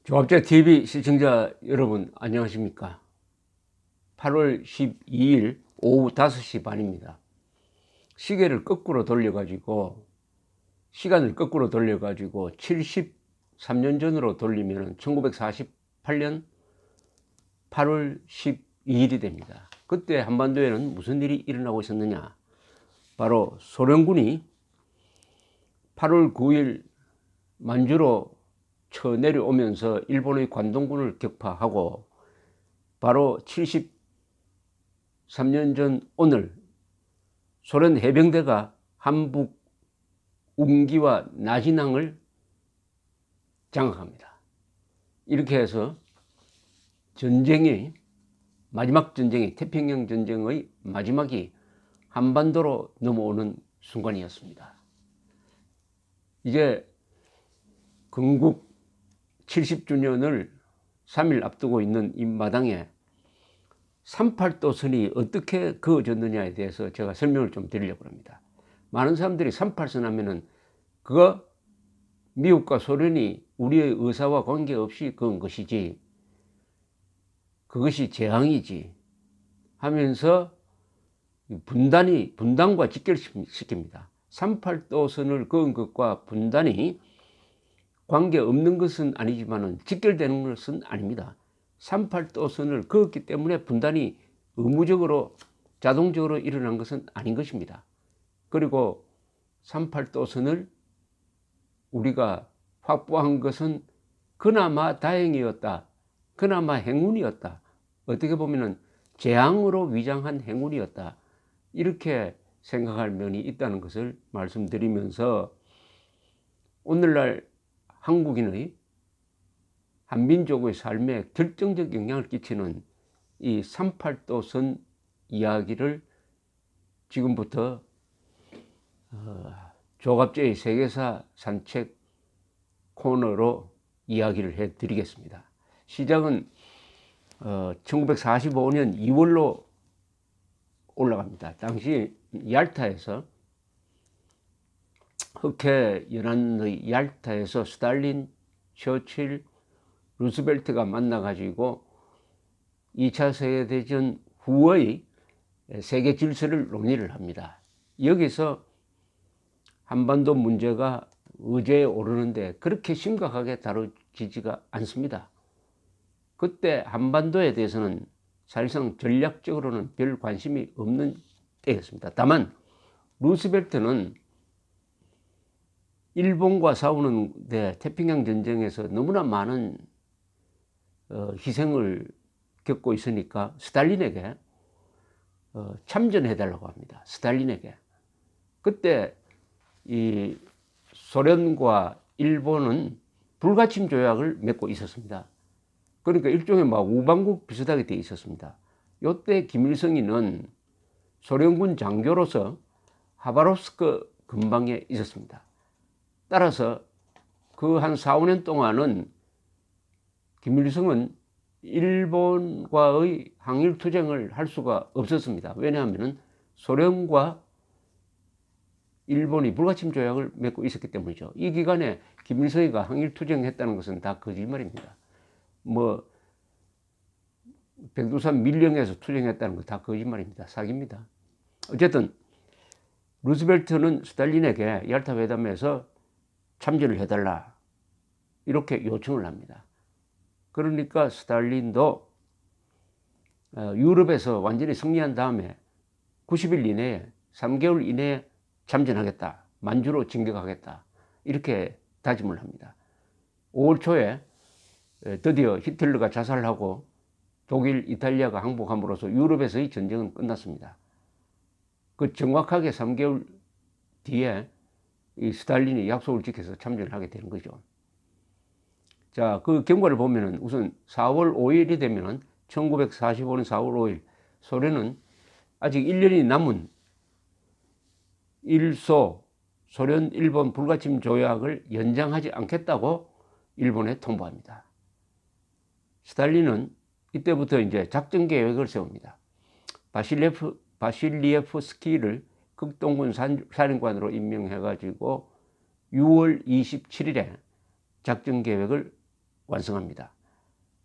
조합제 TV 시청자 여러분 안녕하십니까? 8월 12일 오후 5시 반입니다. 시간을 거꾸로 돌려가지고 73년 전으로 돌리면 1948년 8월 12일이 됩니다. 그때 한반도에는 무슨 일이 일어나고 있었느냐? 바로 소련군이 8월 9일 만주로 쳐내려오면서 일본의 관동군을 격파하고 바로 73년 전 오늘 소련 해병대가 한북 웅기와 나진항을 장악합니다. 이렇게 해서 마지막 전쟁이 태평양 전쟁의 마지막이 한반도로 넘어오는 순간이었습니다. 이제 건국 70주년을 3일 앞두고 있는 이 마당에 38도선이 어떻게 그어졌느냐에 대해서 제가 설명을 좀 드리려고 합니다. 많은 사람들이 38선 하면은 그거 미국과 소련이 우리의 의사와 관계없이 그은 것이지, 그것이 재앙이지 하면서 분단과 직결시킵니다. 38도선을 그은 것과 분단이 관계없는 것은 아니지만 직결되는 것은 아닙니다. 38도선을 그었기 때문에 분단이 의무적으로 자동적으로 일어난 것은 아닌 것입니다. 그리고 38도선을 우리가 확보한 것은 그나마 다행이었다. 그나마 행운이었다. 어떻게 보면 재앙으로 위장한 행운이었다. 이렇게 생각할 면이 있다는 것을 말씀드리면서 오늘날 한국인의 한민족의 삶에 결정적 영향을 끼치는 이 38도선 이야기를 지금부터 조갑제의 세계사 산책 코너로 이야기를 해드리겠습니다. 시작은 1945년 2월로 올라갑니다. 당시 얄타에서 흑해 연안의 얄타에서 스탈린, 처칠, 루스벨트가 만나가지고 2차 세계대전 후의 세계 질서를 논의를 합니다. 여기서 한반도 문제가 의제에 오르는데 그렇게 심각하게 다뤄지지가 않습니다. 그때 한반도에 대해서는 사실상 전략적으로는 별 관심이 없는 때였습니다. 다만 루스벨트는 일본과 싸우는데 태평양 전쟁에서 너무나 많은 희생을 겪고 있으니까 스탈린에게 참전해달라고 합니다. 스탈린에게. 그때 이 소련과 일본은 불가침 조약을 맺고 있었습니다. 그러니까 일종의 우방국 비슷하게 되어 있었습니다. 이때 김일성이는 소련군 장교로서 하바롭스크 근방에 있었습니다. 따라서 그 한 4, 5년 동안은 김일성은 일본과의 항일투쟁을 할 수가 없었습니다. 왜냐하면 소련과 일본이 불가침 조약을 맺고 있었기 때문이죠. 이 기간에 김일성이가 항일투쟁했다는 것은 다 거짓말입니다. 백두산 밀령에서 투쟁했다는 건 다 거짓말입니다. 사기입니다. 어쨌든 루스벨트는 스탈린에게 얄타 회담에서 참전을 해달라 이렇게 요청을 합니다. 그러니까 스탈린도 유럽에서 완전히 승리한 다음에 90일 이내에 3개월 이내에 참전하겠다. 만주로 진격하겠다. 이렇게 다짐을 합니다. 5월 초에 드디어 히틀러가 자살하고 독일, 이탈리아가 항복함으로써 유럽에서의 전쟁은 끝났습니다. 그 정확하게 3개월 뒤에 이 스탈린이 약속을 지켜서 참전을 하게 되는 거죠. 자, 그 경과를 보면은 우선 4월 5일이 되면은 1945년 4월 5일 소련은 아직 1년이 남은 소련 일본 불가침 조약을 연장하지 않겠다고 일본에 통보합니다. 스탈린은 이때부터 이제 작전 계획을 세웁니다. 바실리에프스키를 극동군 사령관으로 임명해가지고 6월 27일에 작전 계획을 완성합니다.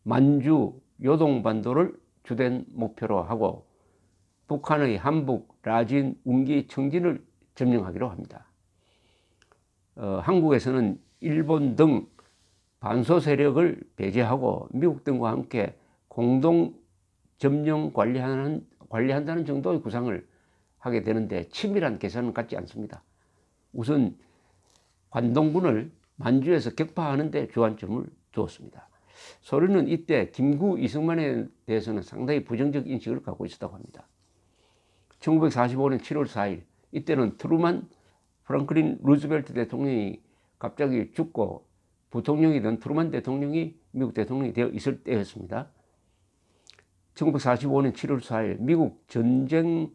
만주, 요동반도를 주된 목표로 하고 북한의 함북, 라진, 운기, 청진을 점령하기로 합니다. 한국에서는 일본 등 반소 세력을 배제하고 미국 등과 함께 공동 점령 관리한다는 정도의 구상을 하게 되는데 치밀한 계산은 갖지 않습니다. 우선 관동군을 만주에서 격파하는 데 주안점을 두었습니다. 소련은 이때 김구, 이승만에 대해서는 상당히 부정적 인식을 갖고 있었다고 합니다. 1945년 7월 4일 이때는 트루만 프랑클린 루즈벨트 대통령이 갑자기 죽고 부통령이 된 트루만 대통령이 미국 대통령이 되어 있을 때였습니다. 1945년 7월 4일 미국 전쟁부의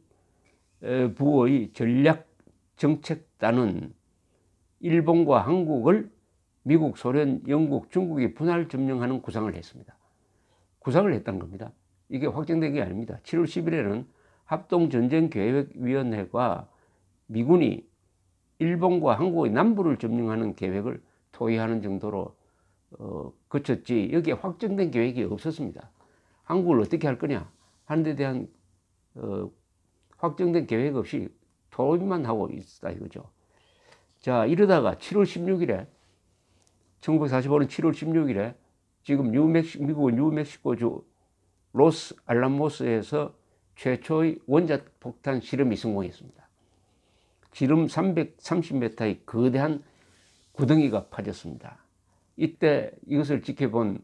전략정책단은 일본과 한국을 미국, 소련, 영국, 중국이 분할 점령하는 구상을 했습니다. 구상을 했다는 겁니다. 이게 확정된 게 아닙니다. 7월 10일에는 합동전쟁계획위원회가 미군이 일본과 한국의 남부를 점령하는 계획을 토의하는 정도로 거쳤지 여기에 확정된 계획이 없었습니다. 한국을 어떻게 할 거냐 하는 데 대한 확정된 계획 없이 토의만 하고 있다 이거죠. 자, 이러다가 7월 16일에 1945년 7월 16일에 지금 미국은 뉴멕시코주 로스 알라모스에서 최초의 원자폭탄 실험이 성공했습니다. 지름 330m의 거대한 구덩이가 파졌습니다. 이때 이것을 지켜본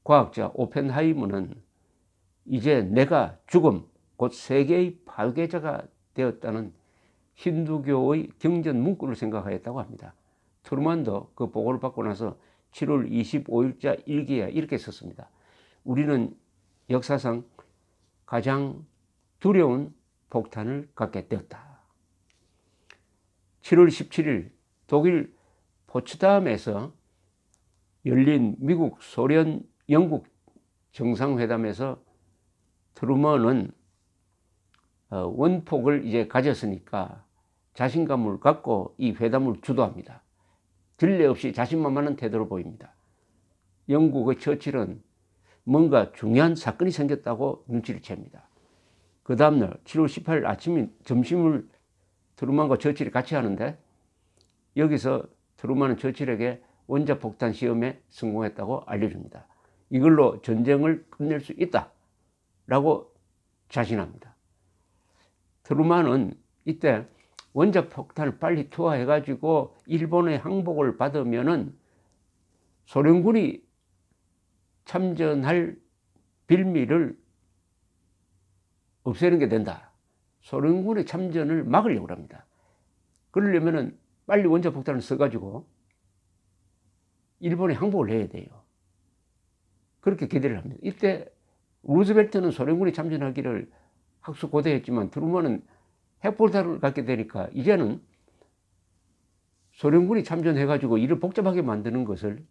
과학자 오펜하이머는 이제 내가 죽음, 곧 세계의 파괴자가 되었다는 힌두교의 경전 문구를 생각하였다고 합니다. 트루만도 그 보고를 받고 나서 7월 25일자 일기에 이렇게 썼습니다. 우리는 역사상 가장 두려운 폭탄을 갖게 되었다. 7월 17일 독일 포츠담에서 열린 미국, 소련, 영국 정상회담에서 트루먼은 원폭을 이제 가졌으니까 자신감을 갖고 이 회담을 주도합니다. 전례 없이 자신만만한 태도를 보입니다. 영국의 처칠은 뭔가 중요한 사건이 생겼다고 눈치를 챕니다. 그 다음날 7월 18일 아침 점심을 트루먼과 처칠이 같이 하는데 여기서 트루먼은 처칠에게 원자폭탄 시험에 성공했다고 알려줍니다. 이걸로 전쟁을 끝낼 수 있다라고 자신합니다. 트루먼은 이때 원자폭탄을 빨리 투하해가지고 일본의 항복을 받으면은 소련군이 참전할 빌미를 없애는 게 된다. 소련군의 참전을 막으려고 합니다. 그러려면은 빨리 원자폭탄을 써가지고 일본에 항복을 해야 돼요. 그렇게 기대를 합니다. 이때 루즈벨트는 소련군이 참전하기를 학수고대했지만 트루먼은 핵폭탄을 갖게 되니까 이제는 소련군이 참전해가지고 일을 복잡하게 만드는 것을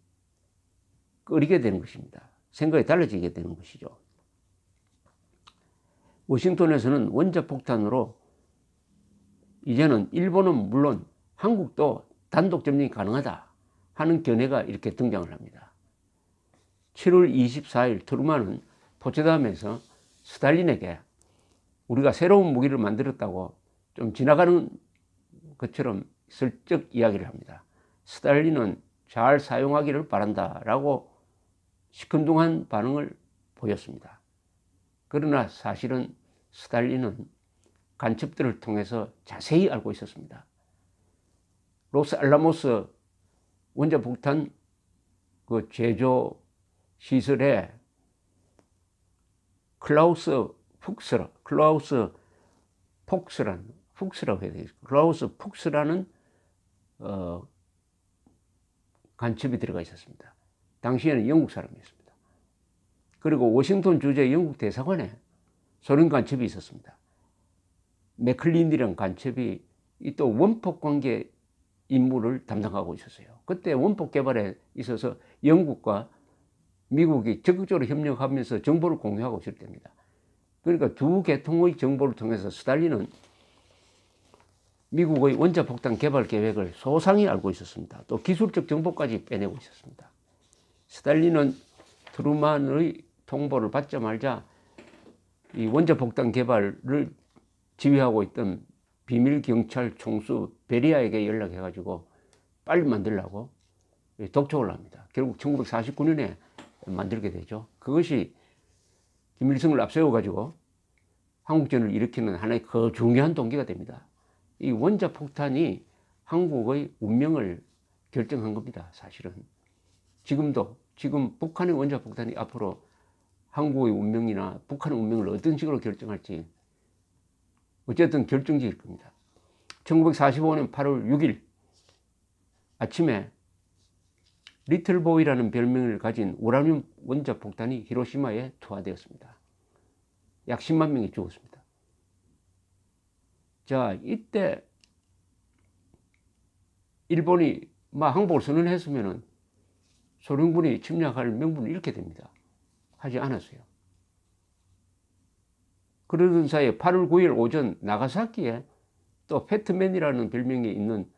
꺼리게 되는 것입니다. 생각이 달라지게 되는 것이죠. 워싱턴에서는 원자폭탄으로 이제는 일본은 물론 한국도 단독 점령이 가능하다 하는 견해가 이렇게 등장을 합니다. 7월 24일 트루먼은 포츠담에서 스탈린에게 우리가 새로운 무기를 만들었다고 좀 지나가는 것처럼 슬쩍 이야기를 합니다. 스탈린은 잘 사용하기를 바란다라고 시큰둥한 반응을 보였습니다. 그러나 사실은 스탈린은 간첩들을 통해서 자세히 알고 있었습니다. 로스 알라모스 원자폭탄 그 제조 시설에 클라우스 푹스라는 간첩이 들어가 있었습니다. 당시에는 영국 사람이었습니다. 그리고 워싱턴 주재 영국 대사관에 소련 간첩이 있었습니다. 맥클린이라는 간첩이 또 원폭 관계 임무를 담당하고 있었어요. 그때 원폭 개발에 있어서 영국과 미국이 적극적으로 협력하면서 정보를 공유하고 있을 때입니다. 그러니까 두 계통의 정보를 통해서 스탈린은 미국의 원자폭탄 개발 계획을 소상히 알고 있었습니다. 또 기술적 정보까지 빼내고 있었습니다. 스탈린은 트루만의 통보를 받자마자 이 원자폭탄 개발을 지휘하고 있던 비밀 경찰 총수 베리아에게 연락해가지고 빨리 만들라고 독촉을 합니다. 결국 1949년에 만들게 되죠. 그것이 김일성을 앞세워가지고 한국전을 일으키는 하나의 그 중요한 동기가 됩니다. 이 원자폭탄이 한국의 운명을 결정한 겁니다. 사실은 지금 북한의 원자폭탄이 앞으로 한국의 운명이나 북한의 운명을 어떤 식으로 결정할지 어쨌든 결정지일 겁니다. 1945년 8월 6일 아침에 리틀보이라는 별명을 가진 우라늄 원자폭탄이 히로시마에 투하되었습니다. 약 10만 명이 죽었습니다. 자, 이때 일본이 막 항복을 선언했으면은 소련군이 침략할 명분을 잃게 됩니다. 하지 않았어요. 그러던 사이에 8월 9일 오전 나가사키에 또 패트맨이라는 별명이 있는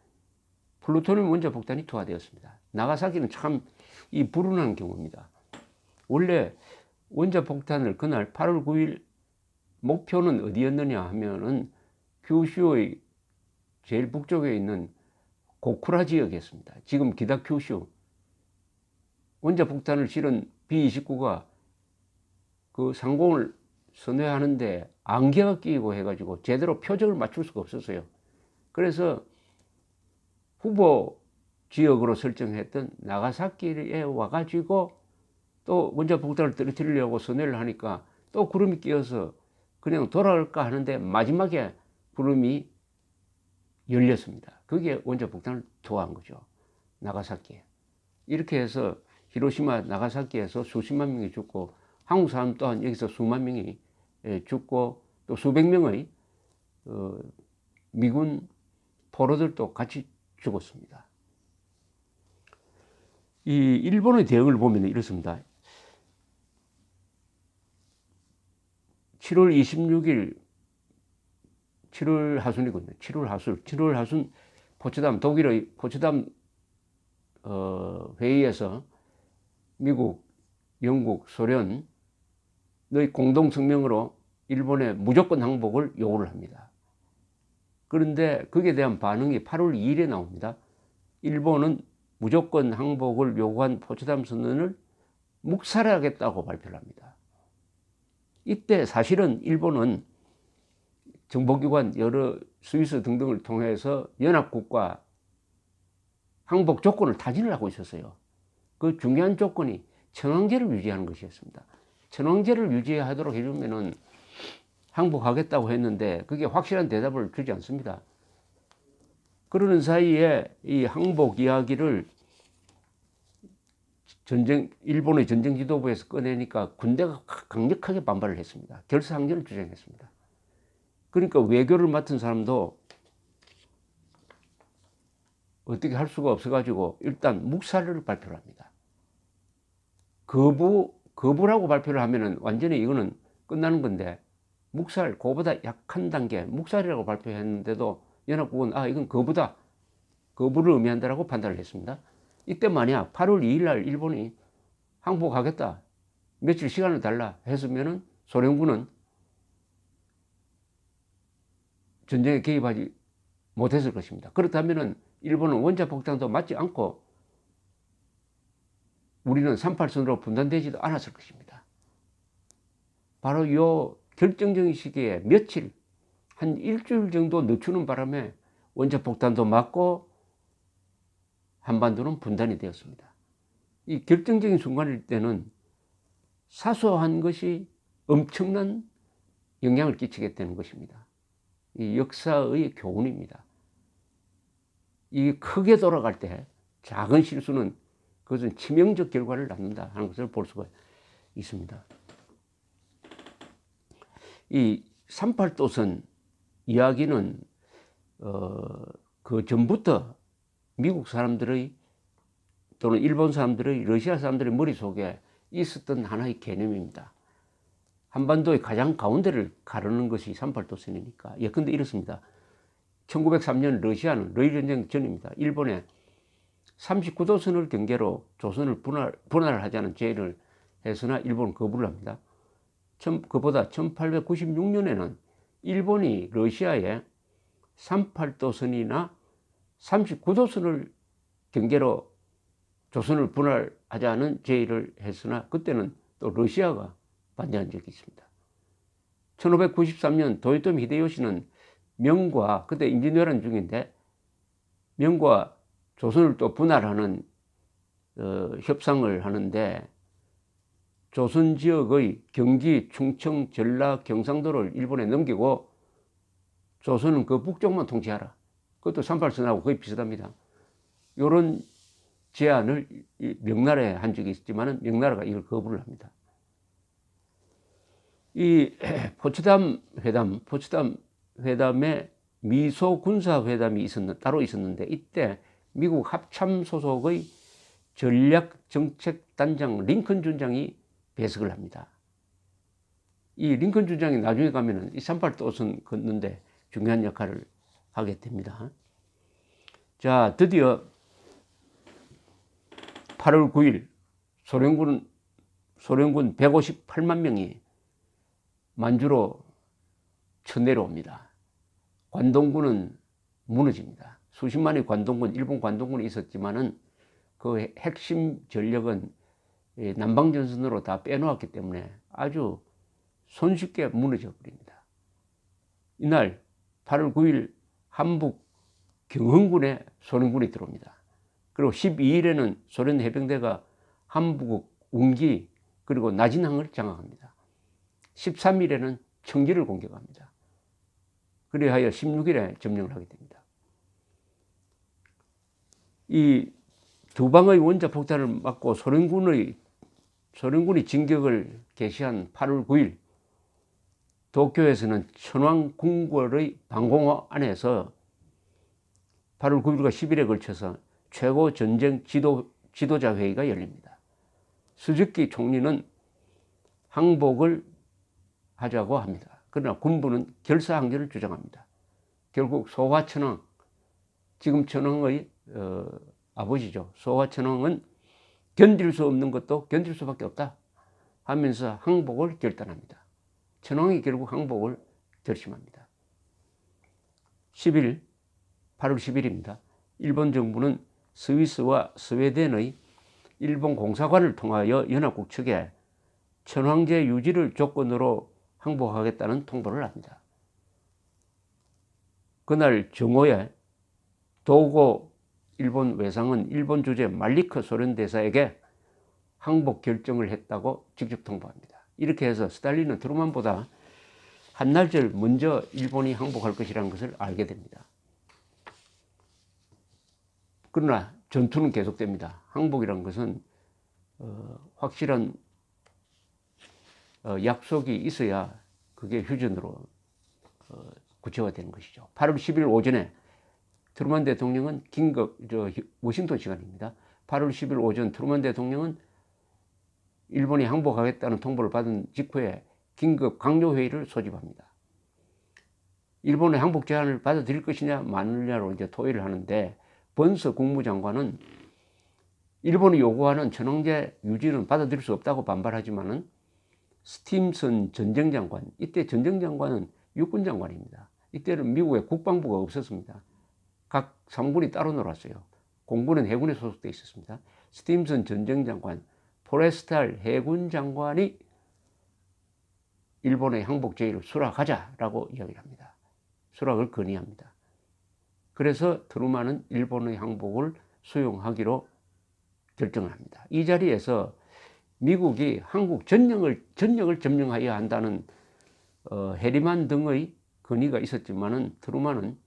플루토늄 원자폭탄이 투하되었습니다. 나가사키는 참 이 불운한 경우입니다. 원래 원자폭탄을 그날 8월 9일 목표는 어디였느냐 하면은 규슈의 제일 북쪽에 있는 고쿠라 지역이었습니다. 지금 기타 규슈. 원자폭탄을 실은 B-29가 그 상공을 선회하는데 안개가 끼고 해가지고 제대로 표적을 맞출 수가 없었어요. 그래서 후보 지역으로 설정했던 나가사키에 와가지고 또 원자폭탄을 떨어뜨리려고 선회를 하니까 또 구름이 끼어서 그냥 돌아갈까 하는데 마지막에 구름이 열렸습니다. 그게 원자폭탄을 투하한 거죠. 나가사키에. 이렇게 해서 히로시마, 나가사키에서 수십만 명이 죽고 한국 사람 또한 여기서 수만 명이 죽고 또 수백 명의 미군 포로들도 같이 죽었습니다. 이 일본의 대응을 보면 이렇습니다. 7월 26일 7월 하순이군요. 7월 하순 포츠담 독일의 포츠담 회의에서 미국, 영국, 소련의 공동 성명으로 일본의 무조건 항복을 요구를 합니다. 그런데 거기에 대한 반응이 8월 2일에 나옵니다. 일본은 무조건 항복을 요구한 포츠담 선언을 묵살하겠다고 발표를 합니다. 이때 사실은 일본은 정보기관 여러 스위스 등등을 통해서 연합국과 항복 조건을 타진을 하고 있었어요. 그 중요한 조건이 천황제를 유지하는 것이었습니다. 천황제를 유지하도록 해주면은 항복하겠다고 했는데 그게 확실한 대답을 주지 않습니다. 그러는 사이에 이 항복 이야기를 일본의 전쟁 지도부에서 꺼내니까 군대가 강력하게 반발을 했습니다. 결사항전을 주장했습니다. 그러니까 외교를 맡은 사람도 어떻게 할 수가 없어가지고 일단 묵살을 발표를 합니다. 거부라고 발표를 하면은 완전히 이거는 끝나는 건데 묵살, 그보다 약한 단계, 묵살이라고 발표했는데도 연합국은 이건 거부다. 거부를 의미한다라고 판단을 했습니다. 이때 만약 8월 2일 날 일본이 항복하겠다. 며칠 시간을 달라 했으면은 소련군은 전쟁에 개입하지 못했을 것입니다. 그렇다면은 일본은 원자폭탄도 맞지 않고 우리는 38선으로 분단되지도 않았을 것입니다. 바로 이 결정적인 시기에 며칠, 한 일주일 정도 늦추는 바람에 원자폭탄도 맞고 한반도는 분단이 되었습니다. 이 결정적인 순간일 때는 사소한 것이 엄청난 영향을 끼치게 되는 것입니다. 이 역사의 교훈입니다. 이 크게 돌아갈 때 작은 실수는 그것은 치명적 결과를 낳는다 하는 것을 볼 수가 있습니다. 이 38도선 이야기는 그 전부터 미국 사람들의 또는 일본 사람들의 러시아 사람들의 머릿속에 있었던 하나의 개념입니다. 한반도의 가장 가운데를 가르는 것이 38도선이니까. 예컨대 이렇습니다. 1903년 러시아는 러일전쟁 전입니다. 일본에 39도선을 경계로 조선을 분할하자는 제의를 했으나 일본은 거부를 합니다. 그보다 1896년에는 일본이 러시아에 38도선이나 39도선을 경계로 조선을 분할하자는 제의를 했으나 그때는 또 러시아가 반대한 적이 있습니다. 1593년 도요토미 히데요시는 명과, 그때 임진왜란 중인데 명과 조선을 또 분할하는 협상을 하는데 조선 지역의 경기, 충청, 전라, 경상도를 일본에 넘기고 조선은 그 북쪽만 통치하라. 그것도 38선하고 거의 비슷합니다. 이런 제안을 명나라에 한 적이 있지만 명나라가 이걸 거부를 합니다. 이 포츠담 회담에 미소 군사회담이 따로 있었는데 이때 미국 합참 소속의 전략정책단장 링컨 준장이 배석을 합니다. 이 링컨 준장이 나중에 가면은 이 38도선 걷는데 중요한 역할을 하게 됩니다. 자, 드디어 8월 9일 소련군 158만 명이 만주로 쳐내려옵니다. 관동군은 무너집니다. 수십만의 일본 관동군이 있었지만은 그 핵심 전력은 남방전선으로 다 빼놓았기 때문에 아주 손쉽게 무너져 버립니다. 이날 8월 9일 한북 경흥군에 소련군이 들어옵니다. 그리고 12일에는 소련 해병대가 한북 운기 그리고 나진항을 장악합니다. 13일에는 청지를 공격합니다. 그리하여 16일에 점령을 하게 됩니다. 이 두 방의 원자 폭탄을 맞고 소련군이 진격을 개시한 8월 9일 도쿄에서는 천황궁궐의 방공호 안에서 8월 9일과 10일에 걸쳐서 최고 전쟁 지도자 회의가 열립니다. 스즈키 총리는 항복을 하자고 합니다. 그러나 군부는 결사항전을 주장합니다. 결국 소화천황, 지금 천황의 아버지죠. 소화천황은 견딜 수 없는 것도 견딜 수밖에 없다 하면서 항복을 결단합니다. 천황이 결국 항복을 결심합니다. 8월 10일입니다. 일본 정부는 스위스와 스웨덴의 일본 공사관을 통하여 연합국 측에 천황제 유지를 조건으로 항복하겠다는 통보를 합니다. 그날 정오에 도고 일본 외상은 일본 주재 말리크 소련 대사에게 항복 결정을 했다고 직접 통보합니다. 이렇게 해서 스탈린은 트루만보다 한날절 먼저 일본이 항복할 것이라는 것을 알게 됩니다. 그러나 전투는 계속됩니다. 항복이라는 것은 확실한 약속이 있어야 그게 휴전으로 구체화되는 것이죠. 8월 10일 오전에 트루만 대통령은 워싱턴 시간입니다. 8월 10일 오전 트루만 대통령은 일본이 항복하겠다는 통보를 받은 직후에 긴급 강요회의를 소집합니다. 일본의 항복 제안을 받아들일 것이냐 마느냐로 이제 토의를 하는데 번서 국무장관은 일본이 요구하는 천황제 유지는 받아들일 수 없다고 반발하지만은 스팀슨 전쟁장관, 이때 전쟁장관은 육군장관입니다. 이때는 미국에 국방부가 없었습니다. 각 상군이 따로 놀았어요. 공군은 해군에 소속되어 있었습니다. 스팀슨 전쟁장관, 포레스탈 해군 장관이 일본의 항복 제의를 수락하자라고 이야기를 합니다. 수락을 건의합니다. 그래서 트루만은 일본의 항복을 수용하기로 결정을 합니다. 이 자리에서 미국이 한국 전역을 점령하여야 한다는 해리만 등의 건의가 있었지만은 트루만은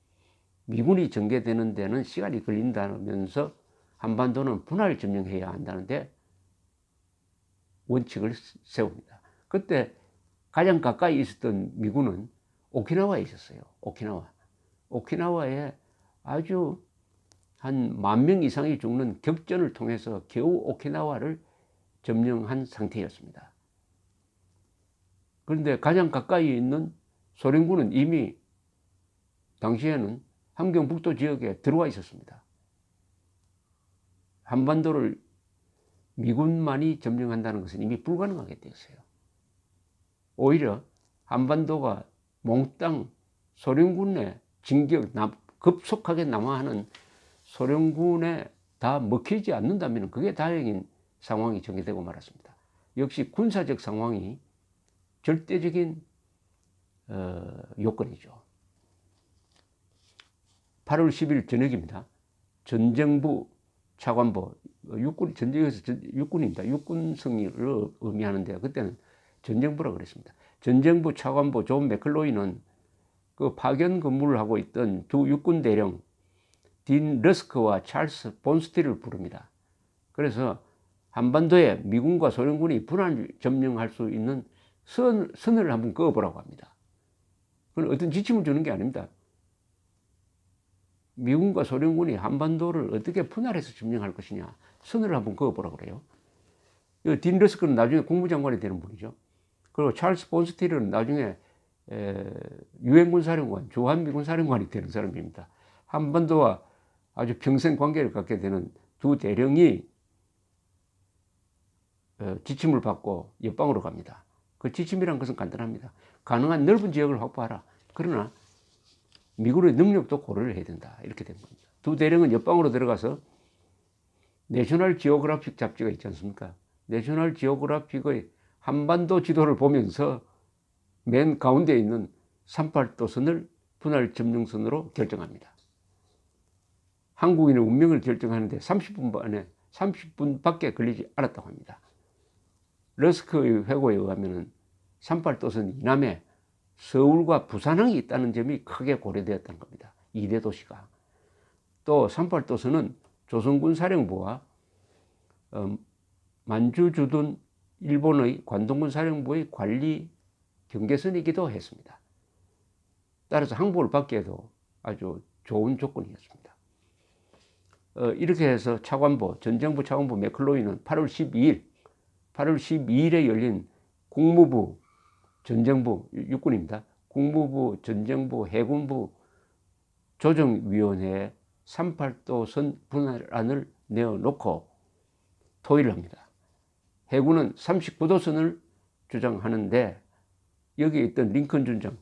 미군이 전개되는 데는 시간이 걸린다면서 한반도는 분할 점령해야 한다는데 원칙을 세웁니다. 그때 가장 가까이 있었던 미군은 오키나와에 있었어요. 오키나와에 아주 한 10,000명 이상이 죽는 격전을 통해서 겨우 오키나와를 점령한 상태였습니다. 그런데 가장 가까이 있는 소련군은 이미 당시에는 함경북도 지역에 들어와 있었습니다. 한반도를 미군만이 점령한다는 것은 이미 불가능하게 되었어요. 오히려 한반도가 몽땅 소련군의 진격, 급속하게 남하하는 소련군에 다 먹히지 않는다면 그게 다행인 상황이 전개되고 말았습니다. 역시 군사적 상황이 절대적인 요건이죠. 8월 10일 저녁입니다. 전정부 차관보, 육군, 전쟁에서 육군입니다. 육군 승리를 의미하는데요. 그때는 전정부라고 그랬습니다. 전정부 차관보 존 맥클로이는 그 파견 근무를 하고 있던 두 육군 대령 딘 러스크와 찰스 본스틸을 부릅니다. 그래서 한반도에 미군과 소련군이 분할 점령할 수 있는 선을 한번 그어보라고 합니다. 그건 어떤 지침을 주는 게 아닙니다. 미군과 소련군이 한반도를 어떻게 분할해서 점령할 것이냐 선을 한번 그어보라고 그래요. 딘 러스크는 나중에 국무장관이 되는 분이죠. 그리고 찰스 본스틸은 나중에 유엔군사령관, 주한미군사령관이 되는 사람입니다. 한반도와 아주 평생 관계를 갖게 되는 두 대령이 지침을 받고 옆방으로 갑니다. 그 지침이란 것은 간단합니다. 가능한 넓은 지역을 확보하라. 그러나 미군의 능력도 고려를 해야 된다. 이렇게 된 겁니다. 두 대령은 옆방으로 들어가서 내셔널 지오그래픽 잡지가 있지 않습니까? 내셔널 지오그래픽의 한반도 지도를 보면서 맨 가운데 있는 38도선을 분할 점령선으로 결정합니다. 한국인의 운명을 결정하는데 30분밖에 걸리지 않았다고 합니다. 러스크의 회고에 의하면 38도선 이남에 서울과 부산항이 있다는 점이 크게 고려되었다는 겁니다. 2대 도시가. 또 38도선은 조선군 사령부와 만주주둔 일본의 관동군 사령부의 관리 경계선이기도 했습니다. 따라서 항복을 받기에도 아주 좋은 조건이었습니다. 이렇게 해서 차관보, 전정부 차관보 맥클로이는 8월 12일에 열린 국무부, 전정부, 육군입니다. 국무부, 전정부, 해군부 조정위원회에 38도선 분할안을 내어놓고 토의를 합니다. 해군은 39도선을 주장하는데 여기에 있던 링컨 준장,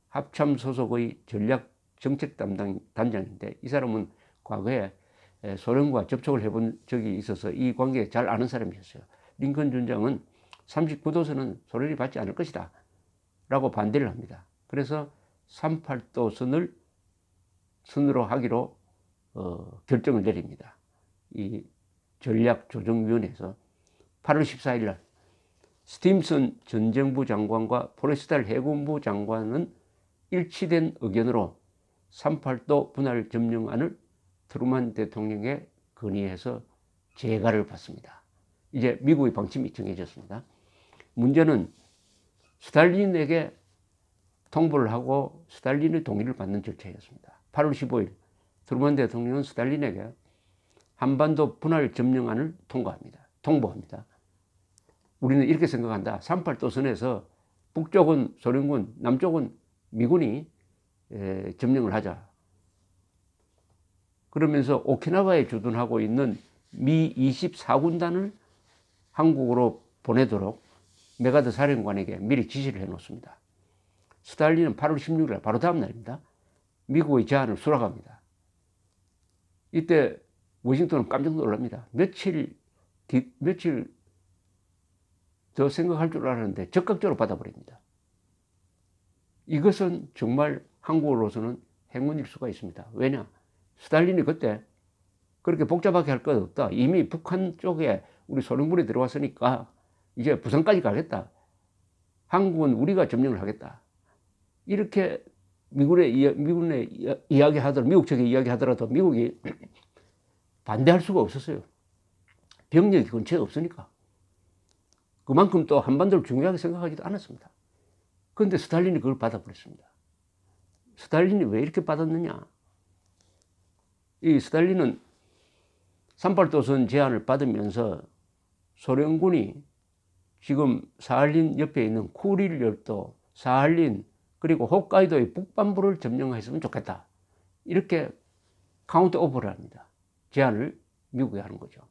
합참 소속의 전략 정책 단장인데 이 사람은 과거에 소련과 접촉을 해본 적이 있어서 이 관계에 잘 아는 사람이었어요. 링컨 준장은 39도선은 소련이 받지 않을 것이다 라고 반대를 합니다. 그래서 38도선을 선으로 하기로 결정을 내립니다. 이 전략조정위원회에서 8월 14일 날 스팀슨 전정부 장관과 포레스달 해군부 장관은 일치된 의견으로 38도 분할 점령안을 트루만 대통령에 건의해서 재가를 받습니다. 이제 미국의 방침이 정해졌습니다. 문제는 스탈린에게 통보를 하고 스탈린의 동의를 받는 절차였습니다. 8월 15일 트루만 대통령은 스탈린에게 한반도 분할 점령안을 통보합니다. 우리는 이렇게 생각한다. 38도선에서 북쪽은 소련군, 남쪽은 미군이 점령을 하자. 그러면서 오키나와에 주둔하고 있는 미 24군단을 한국으로 보내도록 메가더 사령관에게 미리 지시를 해놓습니다. 스탈린은 8월 16일 바로 다음 날입니다. 미국의 제안을 수락합니다. 이때 워싱턴은 깜짝 놀랍니다. 며칠 더 생각할 줄 알았는데 적극적으로 받아버립니다. 이것은 정말 한국으로서는 행운일 수가 있습니다. 왜냐? 스탈린이 그때 그렇게 복잡하게 할 것 없다. 이미 북한 쪽에 우리 소련군이 들어왔으니까 이제 부산까지 가겠다. 한국은 우리가 점령을 하겠다. 이렇게 미국 측에 이야기하더라도 미국이 반대할 수가 없었어요. 병력이 근처에 없으니까. 그만큼 또 한반도를 중요하게 생각하지도 않았습니다. 그런데 스탈린이 그걸 받아버렸습니다. 스탈린이 왜 이렇게 받았느냐? 이 스탈린은 38도선 제안을 받으면서 소련군이 지금 사할린 옆에 있는 쿠릴 열도, 사할린 그리고 홋카이도의 북반부를 점령했으면 좋겠다. 이렇게 카운트 오버를 합니다. 제안을 미국에 하는 거죠.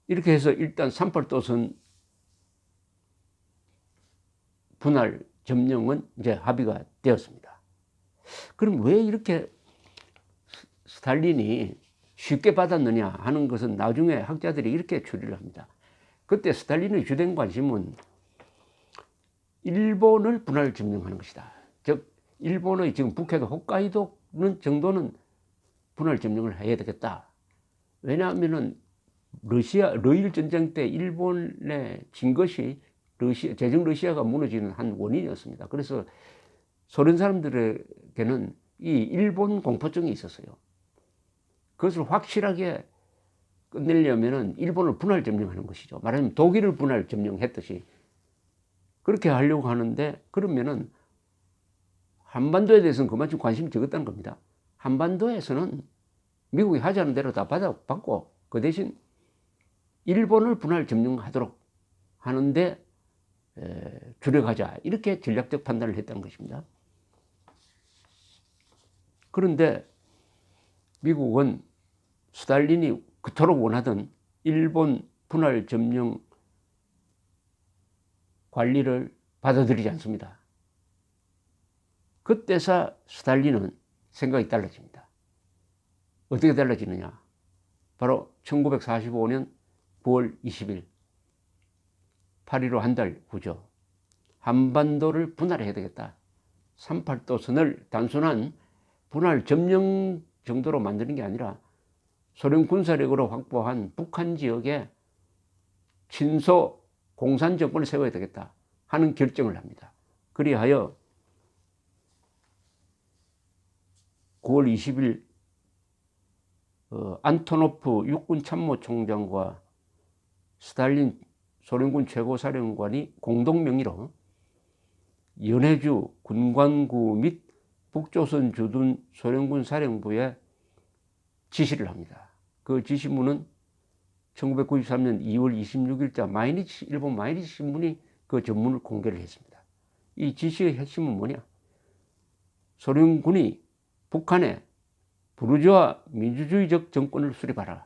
이렇게 해서 일단 38도선 분할 점령은 이제 합의가 되었습니다. 그럼 왜 이렇게 스탈린이 쉽게 받았느냐 하는 것은 나중에 학자들이 이렇게 추리를 합니다. 그때 스탈린의 주된 관심은 일본을 분할 점령하는 것이다. 즉 일본의 지금 북해도 홋카이도 정도는 분할 점령을 해야 되겠다. 왜냐하면은 러일 전쟁 때 일본에 진 것이 제정 러시아가 무너지는 한 원인이었습니다. 그래서 소련 사람들에게는 이 일본 공포증이 있었어요. 그것을 확실하게 끝내려면은 일본을 분할 점령하는 것이죠. 말하자면 독일을 분할 점령했듯이 그렇게 하려고 하는데, 그러면은 한반도에 대해서는 그만큼 관심이 적었다는 겁니다. 한반도에서는 미국이 하자는 대로 다 받고 그 대신 일본을 분할 점령하도록 하는데 주력하자, 이렇게 전략적 판단을 했다는 것입니다. 그런데 미국은 스탈린이 그토록 원하던 일본 분할 점령 관리를 받아들이지 않습니다. 그때서 스탈린은 생각이 달라집니다. 어떻게 달라지느냐? 바로 1945년 9월 20일 8.15 한 달 후죠. 한반도를 분할해야 되겠다. 38도선을 단순한 분할 점령 정도로 만드는 게 아니라 소련 군사력으로 확보한 북한 지역에 친소 공산 정권을 세워야 되겠다 하는 결정을 합니다. 그리하여 9월 20일 안토노프 육군 참모총장과 스탈린 소련군 최고사령관이 공동명의로 연해주 군관구 및 북조선 주둔 소련군 사령부에 지시를 합니다. 그 지시문은 1993년 2월 26일자 일본 마이니치 신문이 그 전문을 공개를 했습니다. 이 지시의 핵심은 뭐냐? 소련군이 북한에 부르주아 민주주의적 정권을 수립하라는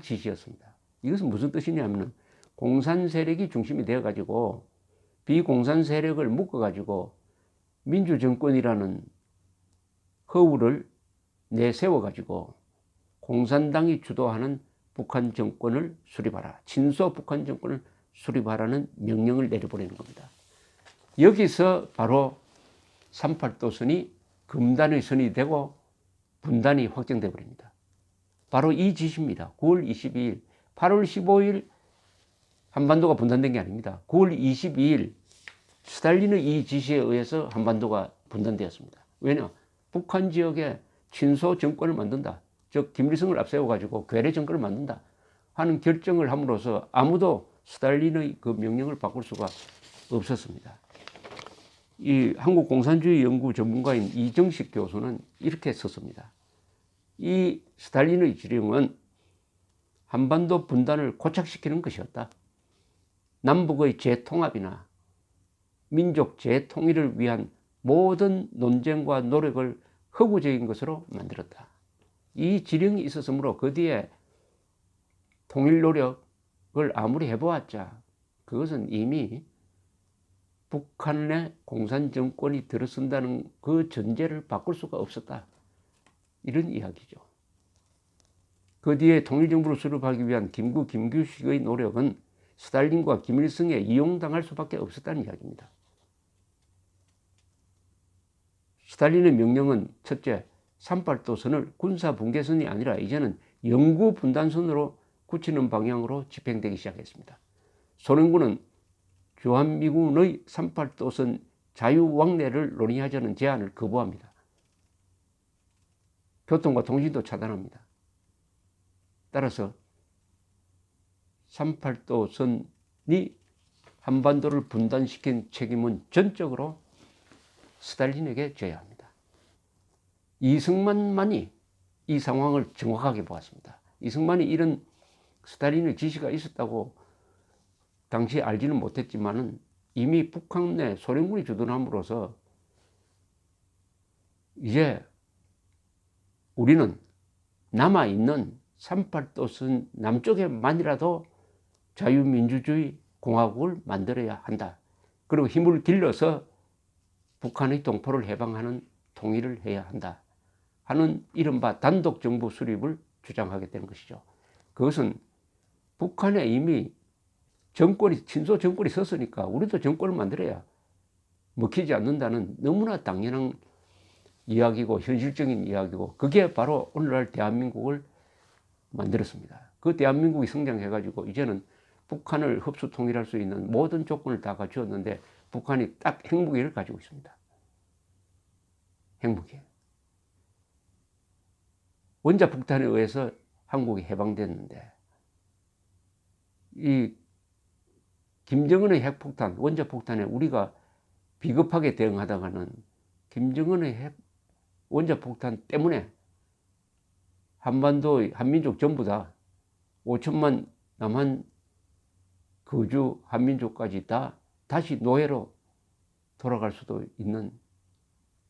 지시였습니다. 이것은 무슨 뜻이냐면 공산 세력이 중심이 되어가지고 비공산 세력을 묶어가지고 민주정권이라는 허울을 내세워가지고 공산당이 주도하는 북한 정권을 수립하라, 친소 북한 정권을 수립하라는 명령을 내려보내는 겁니다. 여기서 바로 38도선이 금단의 선이 되고 분단이 확정돼 버립니다. 바로 이 지시입니다. 9월 22일, 8월 15일 한반도가 분단된 게 아닙니다. 9월 22일 스탈린의 이 지시에 의해서 한반도가 분단되었습니다. 왜냐? 북한 지역에 친소 정권을 만든다, 즉 김일성을 앞세워가지고 괴뢰 정권을 만든다 하는 결정을 함으로써 아무도 스탈린의 그 명령을 바꿀 수가 없었습니다. 이 한국공산주의 연구 전문가인 이정식 교수는 이렇게 썼습니다. 이 스탈린의 지령은 한반도 분단을 고착시키는 것이었다. 남북의 재통합이나 민족 재통일을 위한 모든 논쟁과 노력을 허구적인 것으로 만들었다. 이 지령이 있었으므로 그 뒤에 통일 노력을 아무리 해보았자 그것은 이미 북한의 공산 정권이 들어선다는 그 전제를 바꿀 수가 없었다, 이런 이야기죠. 그 뒤에 통일정부를 수립하기 위한 김규식의 노력은 스탈린과 김일성에 이용당할 수밖에 없었다는 이야기입니다. 스탈린의 명령은 첫째, 38도선을 군사분계선이 아니라 이제는 영구분단선으로 굳히는 방향으로 집행되기 시작했습니다. 소련군은 주한미군의 38도선 자유왕래를 논의하자는 제안을 거부합니다. 교통과 통신도 차단합니다. 따라서 38도선이 한반도를 분단시킨 책임은 전적으로 스탈린에게 져야 합니다. 이승만만이 이 상황을 정확하게 보았습니다. 이승만이 이런 스탈린의 지시가 있었다고 당시에 알지는 못했지만은 이미 북한 내 소련군이 주둔함으로써 이제 우리는 남아있는 38도선 남쪽에만이라도 자유민주주의 공화국을 만들어야 한다. 그리고 힘을 길러서 북한의 동포를 해방하는 통일을 해야 한다 하는 이른바 단독정부 수립을 주장하게 되는 것이죠. 그것은 북한에 이미 친소 정권이 섰으니까 우리도 정권을 만들어야 먹히지 않는다는 너무나 당연한 이야기고 현실적인 이야기고, 그게 바로 오늘날 대한민국을 만들었습니다. 그 대한민국이 성장해가지고 이제는 북한을 흡수 통일할 수 있는 모든 조건을 다 갖추었는데 북한이 딱 핵무기를 가지고 있습니다. 핵무기. 원자폭탄에 의해서 한국이 해방됐는데 이 김정은의 핵폭탄, 원자폭탄에 우리가 비겁하게 대응하다가는 김정은의 원자폭탄 때문에 한반도 한민족 전부 다 5천만 남한 거주 한민족까지 다 다시 노예로 돌아갈 수도 있는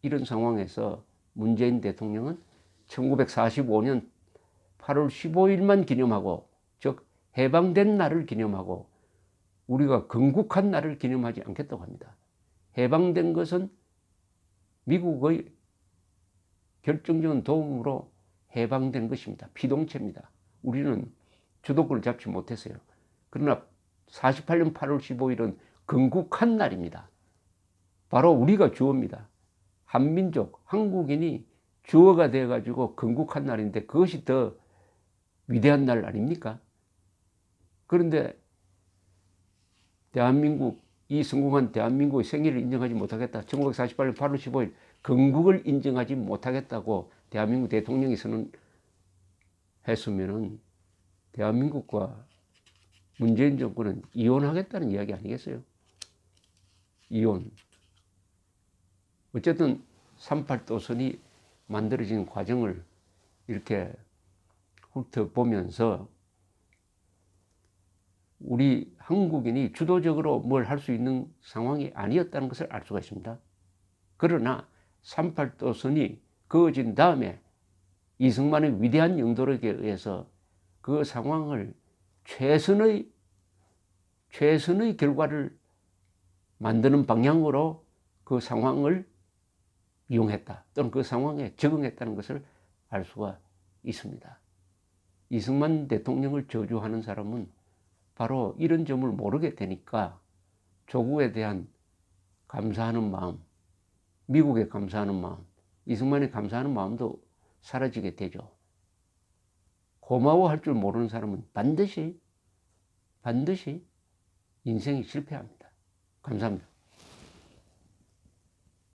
이런 상황에서 문재인 대통령은 1945년 8월 15일만 기념하고, 즉 해방된 날을 기념하고 우리가 건국한 날을 기념하지 않겠다고 합니다. 해방된 것은 미국의 결정적인 도움으로 해방된 것입니다. 피동체입니다. 우리는 주도권을 잡지 못했어요. 그러나 48년 8월 15일은 건국한 날입니다. 바로 우리가 주어입니다. 한민족, 한국인이 주어가 돼가지고 건국한 날인데 그것이 더 위대한 날 아닙니까? 그런데 대한민국, 이 성공한 대한민국의 생일을 인정하지 못하겠다. 1948년 8월 15일 건국을 인정하지 못하겠다고 대한민국 대통령이 선언했으면은 대한민국과 문재인 정권은 이혼하겠다는 이야기 아니겠어요? 이혼. 어쨌든 38도선이 만들어진 과정을 이렇게 훑어보면서 우리 한국인이 주도적으로 뭘 할 수 있는 상황이 아니었다는 것을 알 수가 있습니다. 그러나 38도선이 그어진 다음에 이승만의 위대한 영도력에 의해서 그 상황을 최선의 결과를 만드는 방향으로 그 상황을 이용했다, 또는 그 상황에 적응했다는 것을 알 수가 있습니다. 이승만 대통령을 저주하는 사람은 바로 이런 점을 모르게 되니까 조국에 대한 감사하는 마음, 미국에 감사하는 마음, 이승만에 감사하는 마음도 사라지게 되죠. 고마워할 줄 모르는 사람은 반드시 인생이 실패합니다. 감사합니다.